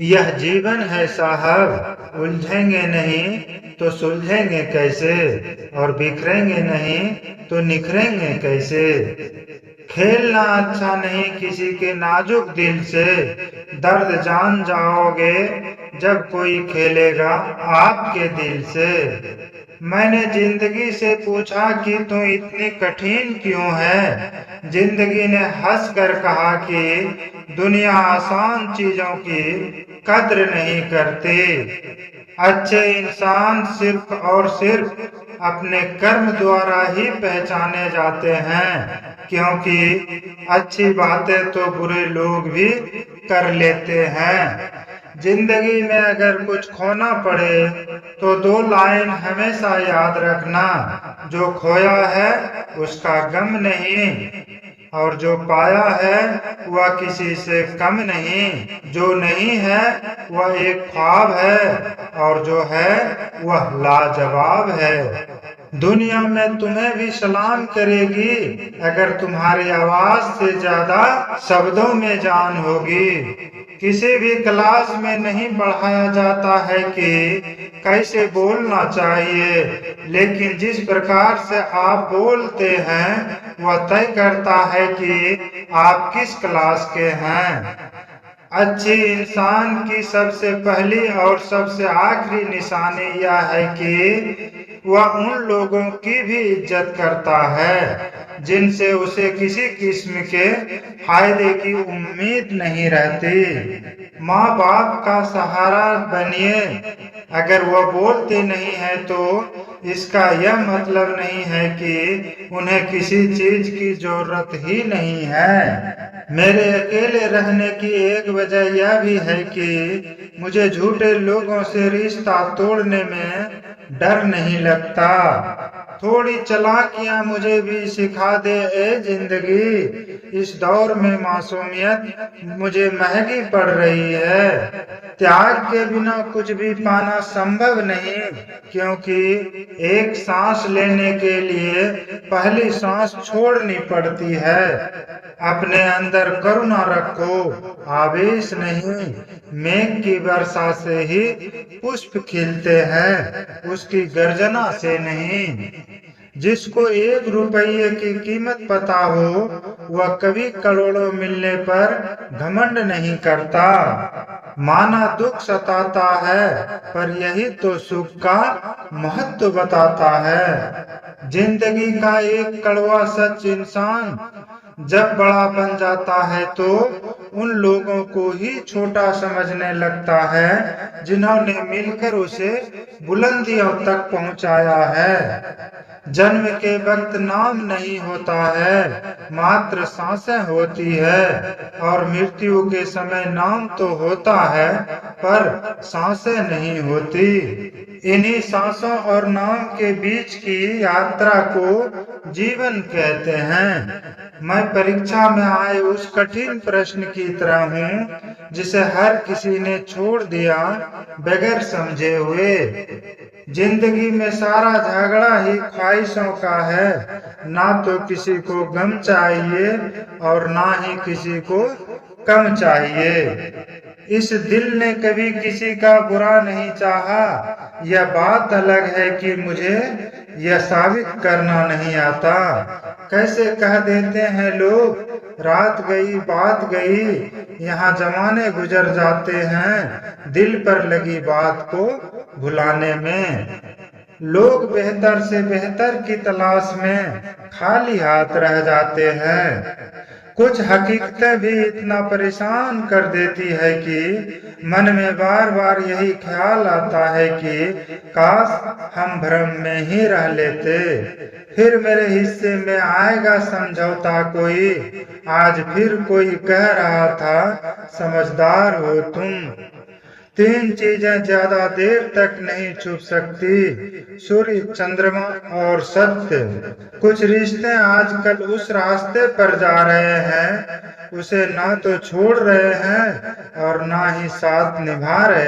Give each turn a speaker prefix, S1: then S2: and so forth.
S1: यह जीवन है साहब, उलझेंगे नहीं तो सुलझेंगे कैसे, और बिखरेंगे नहीं तो निखरेंगे कैसे। खेलना अच्छा नहीं किसी के नाजुक दिल से, दर्द जान जाओगे जब कोई खेलेगा आपके दिल से। मैंने जिंदगी से पूछा कि तू इतनी कठिन क्यों है। जिंदगी ने हंस कर कहा कि दुनिया आसान चीजों की कद्र नहीं करती। अच्छे इंसान सिर्फ और सिर्फ अपने कर्म द्वारा ही पहचाने जाते हैं, क्योंकि अच्छी बातें तो बुरे लोग भी कर लेते हैं। जिंदगी में अगर कुछ खोना पड़े तो दो लाइन हमेशा याद रखना, जो खोया है उसका गम नहीं, और जो पाया है वह किसी से कम नहीं। जो नहीं है वह एक ख्वाब है, और जो है वह लाजवाब है। दुनिया में तुम्हें भी सलाम करेगी अगर तुम्हारी आवाज से ज्यादा शब्दों में जान होगी। किसी भी क्लास में नहीं पढ़ाया जाता है कि कैसे बोलना चाहिए, लेकिन जिस प्रकार से आप बोलते हैं वह तय करता है कि आप किस क्लास के हैं। अच्छे इंसान की सबसे पहली और सबसे आखिरी निशानी यह है कि वह उन लोगों की भी इज्जत करता है जिनसे उसे किसी किस्म के फायदे की उम्मीद नहीं रहती। माँ बाप का सहारा बनिए, अगर वह बोलते नहीं है तो इसका यह मतलब नहीं है कि उन्हें किसी चीज की जरूरत ही नहीं है। मेरे अकेले रहने की एक वजह यह भी है कि मुझे झूठे लोगों से रिश्ता तोड़ने में डर नहीं लगता। थोड़ी चालाकियां मुझे भी सिखा दे ए जिंदगी, इस दौर में मासूमियत मुझे महंगी पड़ रही है। त्याग के बिना कुछ भी पाना संभव नहीं, क्योंकि एक सांस लेने के लिए पहली सांस छोड़नी पड़ती है। अपने अंदर करुणा रखो, आवेश नहीं। मेघ की वर्षा से ही पुष्प खिलते हैं, उसकी गर्जना से नहीं। जिसको 1 रुपये की कीमत पता हो वह कभी करोड़ों मिलने पर घमंड नहीं करता। माना दुख सताता है पर यही तो सुख का महत्व बताता है। जिंदगी का एक कड़वा सच, इंसान जब बड़ा बन जाता है तो उन लोगों को ही छोटा समझने लगता है जिन्होंने मिलकर उसे बुलंदियों तक पहुंचाया है। जन्म के वक्त नाम नहीं होता है, मात्र सांसें होती है, और मृत्यु के समय नाम तो होता है पर सांसें नहीं होती। इन्हीं सांसों और नाम के बीच की यात्रा को जीवन कहते हैं। मैं परीक्षा में आए उस कठिन प्रश्न की तरह हूँ जिसे हर किसी ने छोड़ दिया बगैर समझे हुए। जिंदगी में सारा झगड़ा ही ख्वाहिशों का है, ना तो किसी को गम चाहिए और ना ही किसी को कम चाहिए। इस दिल ने कभी किसी का बुरा नहीं चाहा, यह बात अलग है कि मुझे यह साबित करना नहीं आता। कैसे कह देते हैं लोग, रात गई बात गई, यहाँ जमाने गुजर जाते हैं दिल पर लगी बात को भुलाने में। लोग बेहतर से बेहतर की तलाश में खाली हाथ रह जाते हैं। कुछ हकीकतें भी इतना परेशान कर देती है कि मन में बार बार यही ख्याल आता है कि काश हम भ्रम में ही रह लेते। फिर मेरे हिस्से में आएगा समझौता कोई, आज फिर कोई कह रहा था समझदार हो तुम। 3 चीजें ज्यादा देर तक नहीं छुप सकती, सूर्य, चंद्रमा और सत्य। कुछ रिश्ते आजकल उस रास्ते पर जा रहे हैं, उसे ना तो छोड़ रहे हैं और ना ही साथ निभा रहे।